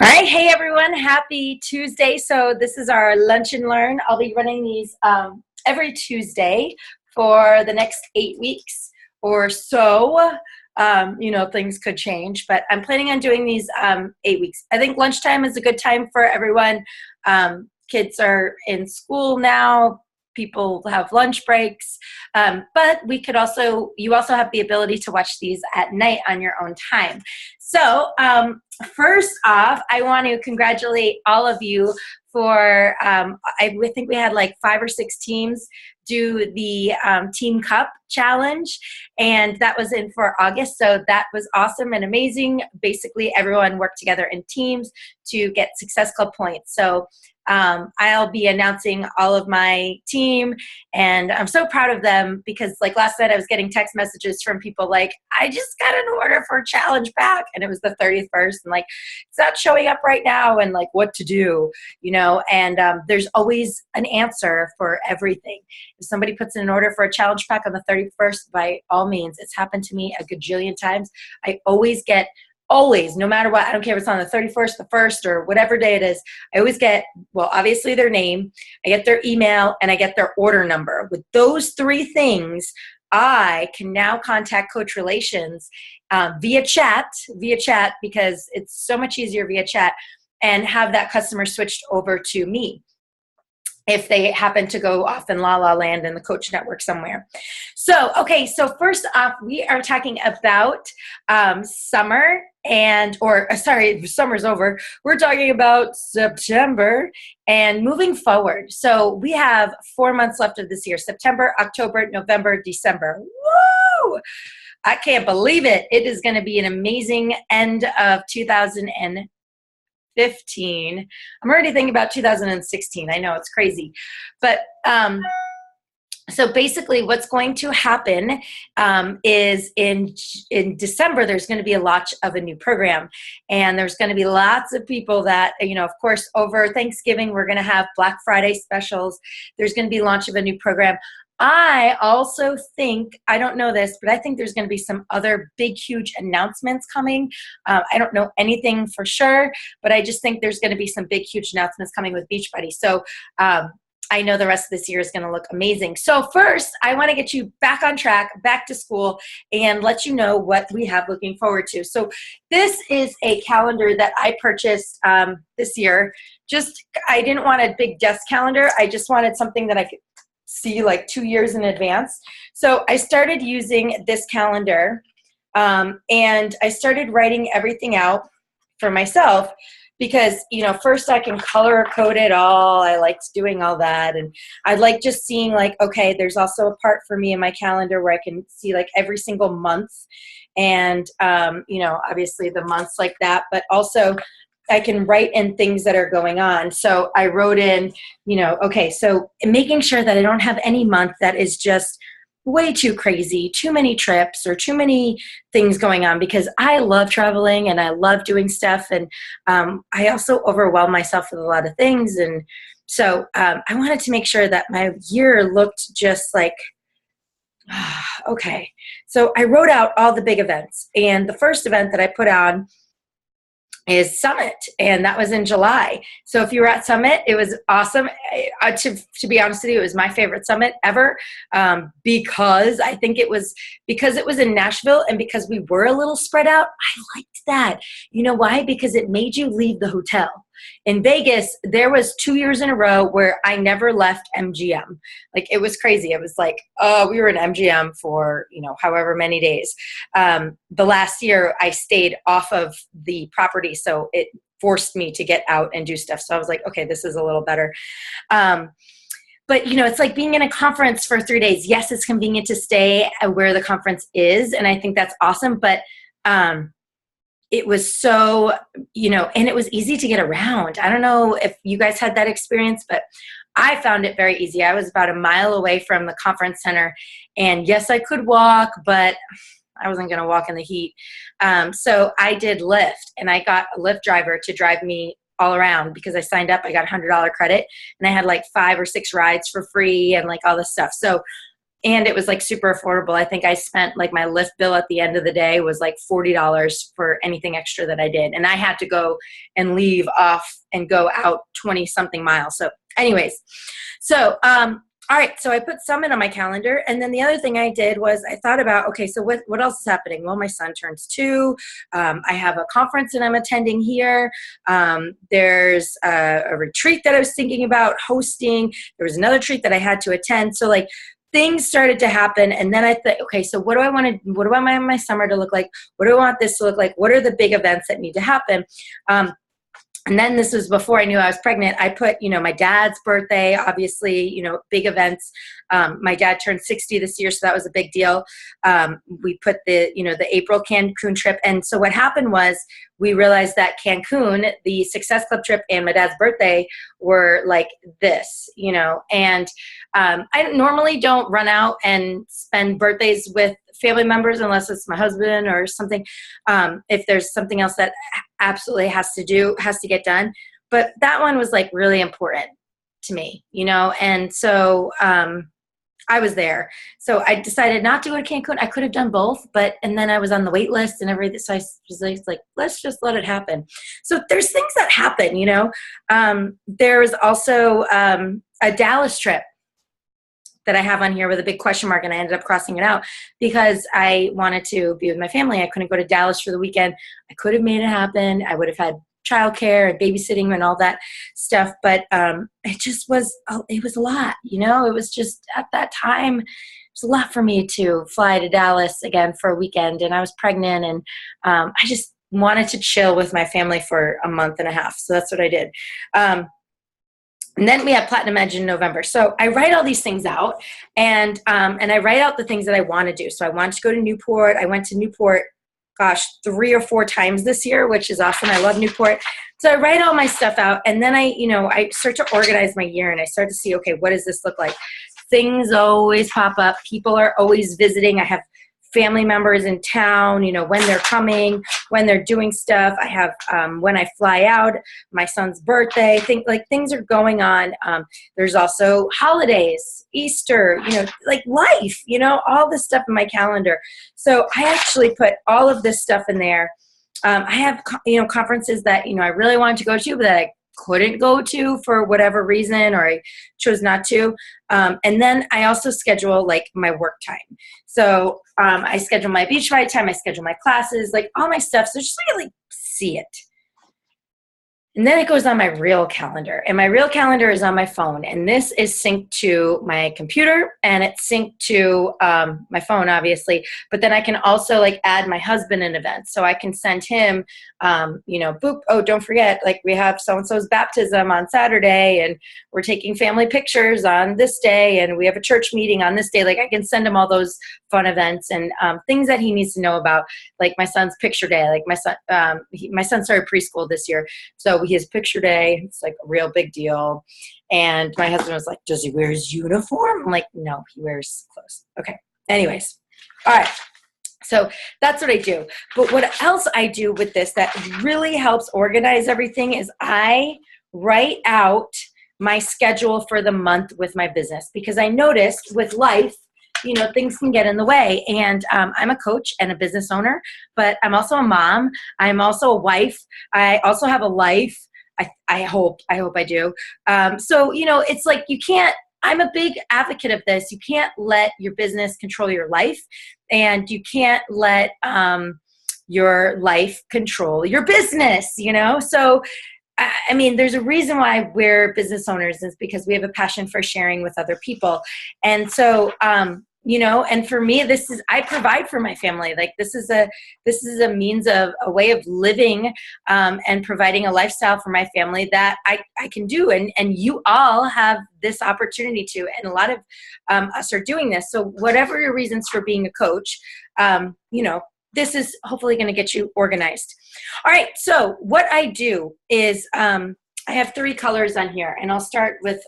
All right, hey everyone, happy Tuesday. So this is our lunch and learn. I'll be running these every Tuesday for the next 8 weeks or so. Things could change, but I'm planning on doing these 8 weeks. I think lunchtime is a good time for everyone. Kids are in school now. People have lunch breaks, but you also have the ability to watch these at night on your own time. So first off, I want to congratulate all of you for, I think we had like 5 or 6 teams do the Team Cup challenge, and that was in for August. So that was awesome and amazing. Basically, everyone worked together in teams to get Success Club points. So I'll be announcing all of my team, and I'm so proud of them because like last night I was getting text messages from people like, I just got an order for a challenge pack, and it was the 31st, and like, it's not showing up right now, and like what to do, and there's always an answer for everything. If somebody puts in an order for a challenge pack on the 31st, by all means, it's happened to me a gajillion times. I always, no matter what, I don't care if it's on the 31st, the 1st, or whatever day it is, I always get, well, obviously their name, I get their email, and I get their order number. With those 3 things, I can now contact Coach Relations via chat, because it's so much easier via chat, and have that customer switched over to me if they happen to go off in La La Land in the coach network somewhere. So, okay, so first off, we are talking about summer summer's over. We're talking about September and moving forward. So we have 4 months left of this year: September, October, November, December. Woo! I can't believe it. It is going to be an amazing end of 2015. I'm already thinking about 2016. I know, it's crazy. But so basically what's going to happen is in December, there's going to be a launch of a new program. And there's going to be lots of people that, of course, over Thanksgiving, we're going to have Black Friday specials. There's going to be launch of a new program. I also think, I don't know this, but I think there's going to be some other big, huge announcements coming. I don't know anything for sure, but I just think there's going to be some big, huge announcements coming with Beachbody. So I know the rest of this year is going to look amazing. So first, I want to get you back on track, back to school, and let you know what we have looking forward to. So this is a calendar that I purchased this year. I didn't want a big desk calendar. I just wanted something that I could see like 2 years in advance. So I started using this calendar, and I started writing everything out for myself because, first I can color code it all. I liked doing all that. And I like just seeing like, okay, there's also a part for me in my calendar where I can see like every single month and, obviously the months like that, but also I can write in things that are going on. So I wrote in, okay, so making sure that I don't have any month that is just way too crazy, too many trips or too many things going on, because I love traveling and I love doing stuff. And I also overwhelm myself with a lot of things. And so I wanted to make sure that my year looked just like, okay. So I wrote out all the big events. And the first event that I put on is Summit, and that was in July. So if you were at Summit, it was awesome. To be honest with you, it was my favorite Summit ever, because I think because it was in Nashville and because we were a little spread out. I liked that. You know why? Because it made you leave the hotel. In Vegas, there was 2 years in a row where I never left MGM. Like, it was crazy. It was like, we were in MGM for, however many days. The last year I stayed off of the property, so it forced me to get out and do stuff. So I was like, okay, this is a little better. But, it's like being in a conference for 3 days. Yes, it's convenient to stay where the conference is, and I think that's awesome. But it was so, and it was easy to get around. I don't know if you guys had that experience, but I found it very easy. I was about a mile away from the conference center, and yes, I could walk, but I wasn't going to walk in the heat. So I did Lyft, and I got a Lyft driver to drive me all around because I signed up. I got $100 credit, and I had like 5 or 6 rides for free and like all this stuff. So And it was like super affordable. I think I spent like my Lyft bill at the end of the day was like $40 for anything extra that I did. And I had to go and leave off and go out 20 something miles. So anyways, so, all right, so I put Summit on my calendar. And then the other thing I did was I thought about, okay, so what else is happening? Well, my son turns 2. I have a conference that I'm attending here. There's a retreat that I was thinking about hosting. There was another retreat that I had to attend. So like things started to happen. And then I thought, okay, so what do I want my summer to look like? What do I want this to look like? What are the big events that need to happen? And then this was before I knew I was pregnant. I put, my dad's birthday, obviously, big events. My dad turned 60 this year, so that was a big deal. We put the April Cancun trip. And so what happened was we realized that Cancun, the Success Club trip, and my dad's birthday were like this, and I normally don't run out and spend birthdays with family members unless it's my husband or something. If there's something else that absolutely has to get done. But that one was like really important to me, and so I was there. So I decided not to go to Cancun. I could have done both, and then I was on the wait list and everything. So I was like, let's just let it happen. So there's things that happen, there was also a Dallas trip that I have on here with a big question mark, and I ended up crossing it out because I wanted to be with my family. I couldn't go to Dallas for the weekend. I could have made it happen. I would have had childcare and babysitting and all that stuff, but it just was, it was a lot, it was just at that time, it was a lot for me to fly to Dallas again for a weekend, and I was pregnant, and I just wanted to chill with my family for a month and a half. So that's what I did. And then we have Platinum Edge in November. So I write all these things out, and I write out the things that I want to do. So I wanted to go to Newport. I went to Newport, 3 or 4 times this year, which is awesome. I love Newport. So I write all my stuff out, and then I start to organize my year, and I start to see, okay, what does this look like? Things always pop up. People are always visiting. I have family members in town, when they're coming, when they're doing stuff. I have, when I fly out, my son's birthday, things are going on. There's also holidays, Easter, like life, all this stuff in my calendar. So I actually put all of this stuff in there. I have, conferences that, I really wanted to go to, but that I couldn't go to for whatever reason, or I chose not to. And then I also schedule like my work time. So I schedule my Beachbody time, I schedule my classes, like all my stuff. So just so you like see it. And then it goes on my real calendar, and my real calendar is on my phone, and this is synced to my computer, and it's synced to my phone, obviously, but then I can also like add my husband in events. So I can send him, boop, oh, don't forget, like we have so-and-so's baptism on Saturday, and we're taking family pictures on this day, and we have a church meeting on this day. Like I can send him all those fun events and things that he needs to know about, like my son's picture day. Like my son started preschool this year, so his picture day, it's like a real big deal. And my husband was like, does he wear his uniform? I'm like, no, he wears clothes. Okay. Anyways. All right. So that's what I do. But what else I do with this that really helps organize everything is I write out my schedule for the month with my business, because I noticed with life, things can get in the way. And I'm a coach and a business owner, but I'm also a mom. I'm also a wife. I also have a life. I hope I do. So, it's like I'm a big advocate of this. You can't let your business control your life, and you can't let your life control your business, So, I mean, there's a reason why we're business owners, is because we have a passion for sharing with other people. And so, and for me, I provide for my family. Like this is a means of a way of living, and providing a lifestyle for my family that I can do. And you all have this opportunity to, and a lot of us are doing this. So whatever your reasons for being a coach, this is hopefully going to get you organized. All right. So what I do is, I have 3 colors on here, and I'll start with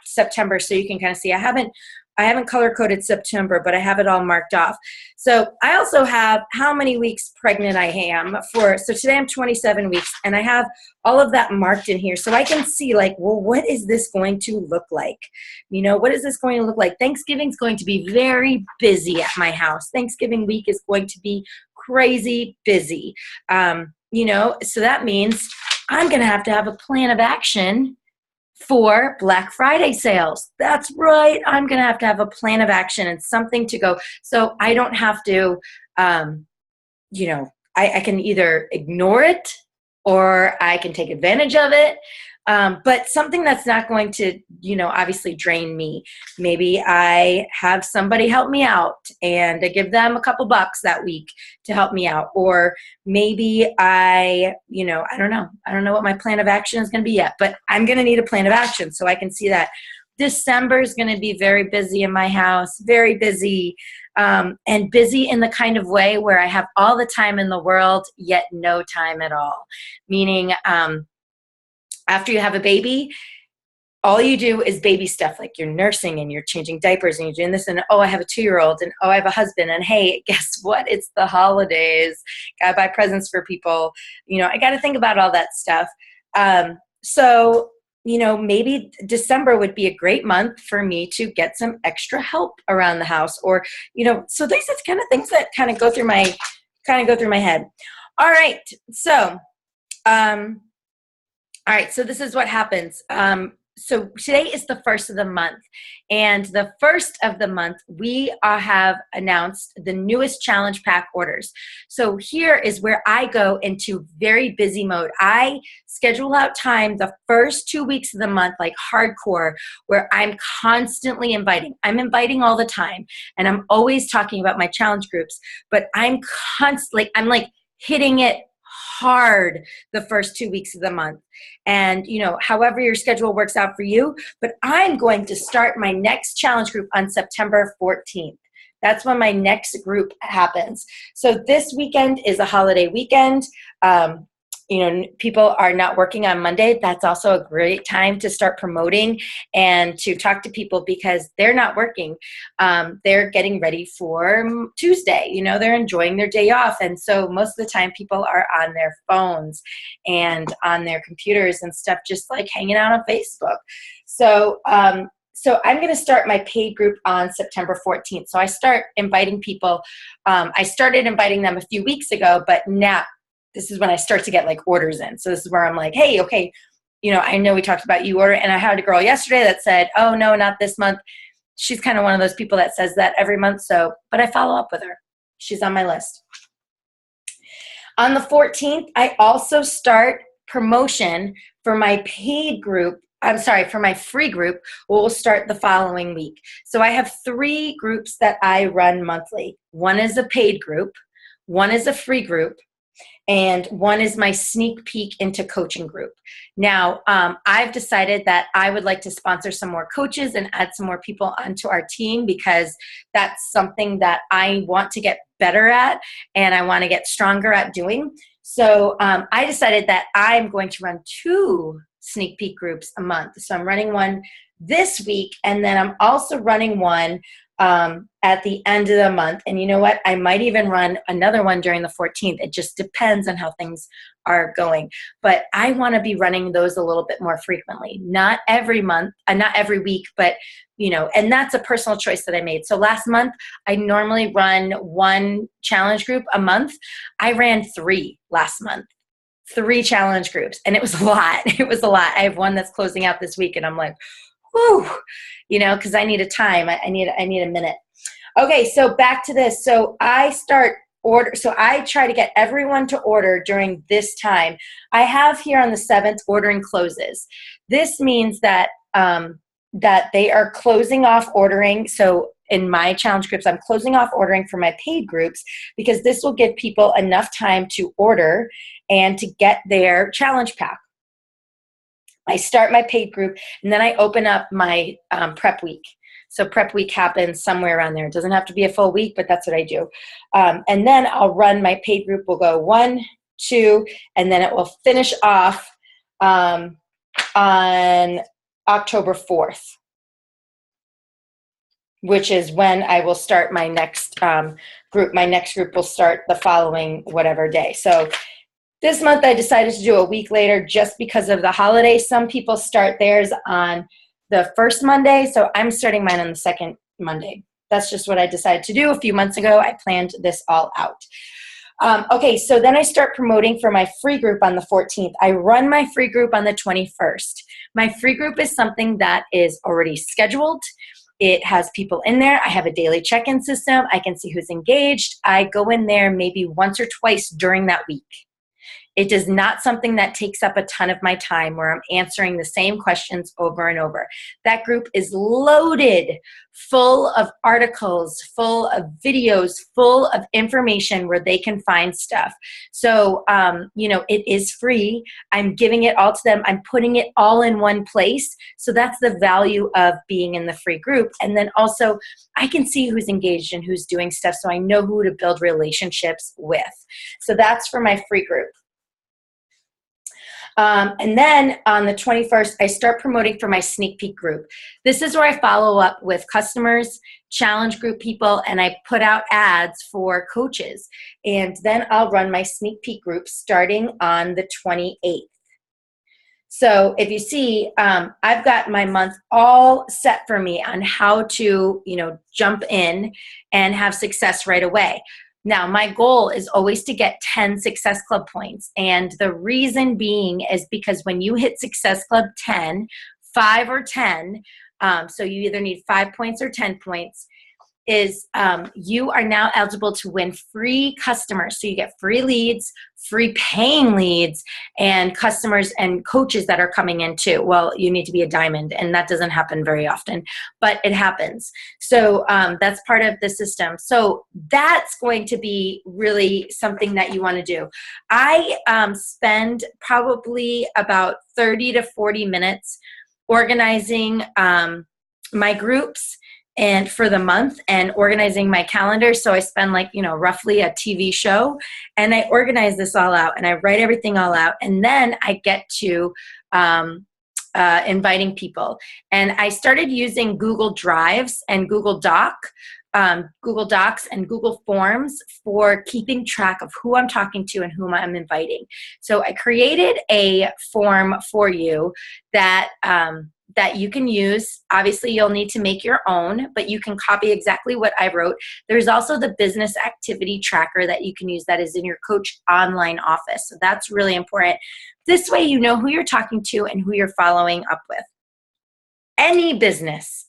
September so you can kind of see. I haven't I haven't color coded September, but I have it all marked off. So I also have how many weeks pregnant I am for. So today I'm 27 weeks, and I have all of that marked in here. So I can see like, well, what is this going to look like? What is this going to look like? Thanksgiving's going to be very busy at my house. Thanksgiving week is going to be crazy busy. So that means I'm going to have a plan of action for Black Friday sales. That's right. I'm going to have a plan of action and something to go. So I don't have to, I can either ignore it or I can take advantage of it. But something that's not going to, obviously drain me. Maybe I have somebody help me out and I give them a couple bucks that week to help me out. Or maybe I don't know. I don't know what my plan of action is going to be yet, but I'm going to need a plan of action so I can see that. December is going to be very busy in my house, very busy, and busy in the kind of way where I have all the time in the world, yet no time at all. Meaning, after you have a baby, all you do is baby stuff, like you're nursing and you're changing diapers and you're doing this, and oh, I have a 2-year-old, and oh, I have a husband, and hey, guess what? It's the holidays. Gotta buy presents for people. I got to think about all that stuff. So maybe December would be a great month for me to get some extra help around the house, or so these are kind of things that kind of go through my head. All right, so. All right, so this is what happens. So today is the first of the month, and the first of the month, we have announced the newest challenge pack orders. So here is where I go into very busy mode. I schedule out time the first 2 weeks of the month, like hardcore, where I'm constantly inviting. I'm inviting all the time, and I'm always talking about my challenge groups, but I'm hitting it hard the first 2 weeks of the month. And, however your schedule works out for you, but I'm going to start my next challenge group on September 14th. That's when my next group happens. So this weekend is a holiday weekend. People are not working on Monday. That's also a great time to start promoting and to talk to people because they're not working. They're getting ready for Tuesday. They're enjoying their day off. And so most of the time people are on their phones and on their computers and stuff, just like hanging out on Facebook. So I'm going to start my paid group on September 14th. So I start inviting people. I started inviting them a few weeks ago, but now this is when I start to get like orders in. So this is where I'm like, hey, okay, I know we talked about you order. And I had a girl yesterday that said, oh no, not this month. She's kind of one of those people that says that every month. But I follow up with her. She's on my list. On the 14th, I also start promotion for my paid group. For my free group, we'll start the following week. So I have 3 groups that I run monthly. One is a paid group, one is a free group, and one is my sneak peek into coaching group. Now, I've decided that I would like to sponsor some more coaches and add some more people onto our team because that's something that I want to get better at and I want to get stronger at doing. So I decided that I'm going to run 2 sneak peek groups a month. So I'm running one this week, and then I'm also running one at the end of the month. And you know what? I might even run another one during the 14th. It just depends on how things are going. But I want to be running those a little bit more frequently. Not every month, not every week, but and that's a personal choice that I made. So last month, I normally run 1 challenge group a month. I ran 3 last month. 3 challenge groups, and it was a lot. It was a lot. I have one that's closing out this week, and I'm like, whew, because I need a time. I need a minute. Okay, so back to this. So I start order. So I try to get everyone to order during this time. I have here on the 7th ordering closes. This means that that they are closing off ordering. So in my challenge groups, I'm closing off ordering for my paid groups because this will give people enough time to order and to get their challenge pack. I start my paid group, and then I open up my prep week. So prep week happens somewhere around there. It doesn't have to be a full week, but that's what I do. And then I'll run my paid group. We'll go 1, 2, and then it will finish off on October 4th. which is when I will start my next group. My next group will start the following whatever day. So this month I decided to do a week later just because of the holiday. Some people start theirs on the first Monday, so I'm starting mine on the second Monday. That's just what I decided to do a few months ago. I planned this all out. Okay, so then I start promoting for my free group on the 14th. I run my free group on the 21st. My free group is something that is already scheduled. It has people in there. I have a daily check-in system. I can see who's engaged. I go in there maybe once or twice during that week. It is not something that takes up a ton of my time where I'm answering the same questions over and over. That group is loaded, full of articles, full of videos, full of information where they can find stuff. So, it is free. I'm giving it all to them. I'm putting it all in one place. So that's the value of being in the free group. And then also I can see who's engaged and who's doing stuff. So I know who to build relationships with. So that's for my free group. And then on the 21st, I start promoting for my sneak peek group. This is where I follow up with customers, challenge group people, and I put out ads for coaches. And then I'll run my sneak peek group starting on the 28th. So if you see, I've got my month all set for me on how to, jump in and have success right away. Now, my goal is always to get 10 Success Club points. And the reason being is because when you hit Success Club 10, 5 or 10, so you either need 5 points or 10 points, is you are now eligible to win free customers. So you get free leads, free paying leads, and customers and coaches that are coming in too. Well, you need to be a diamond, and that doesn't happen very often, but it happens. So that's part of the system. So that's going to be really something that you want to do. I spend probably about 30 to 40 minutes organizing my groups and for the month and organizing my calendar. So I spend roughly a TV show, and I organize this all out and I write everything all out. And then I get to inviting people. And I started using Google Drives and Google Docs and Google Forms for keeping track of who I'm talking to and whom I'm inviting. So I created a form for you that you can use. Obviously, you'll need to make your own, but you can copy exactly what I wrote. There's also the business activity tracker that you can use that is in your coach online office. So that's really important. This way, you know who you're talking to and who you're following up with. Any business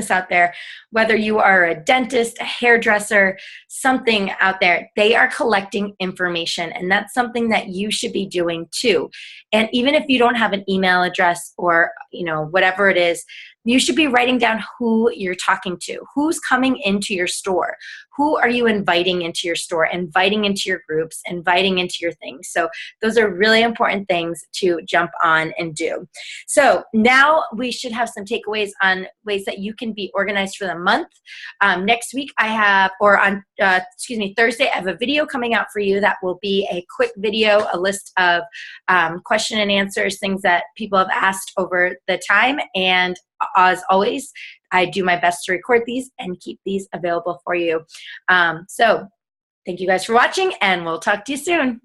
out there, whether you are a dentist, a hairdresser, something out there, they are collecting information, and that's something that you should be doing too. And even if you don't have an email address or whatever it is, you should be writing down who you're talking to, who's coming into your store, who are you inviting into your store, inviting into your groups, inviting into your things. So those are really important things to jump on and do. So now we should have some takeaways on ways that you can be organized for the month. Next week Thursday, I have a video coming out for you that will be a quick video, a list of question and answers, things that people have asked over the time. And as always, I do my best to record these and keep these available for you. So thank you guys for watching, and we'll talk to you soon.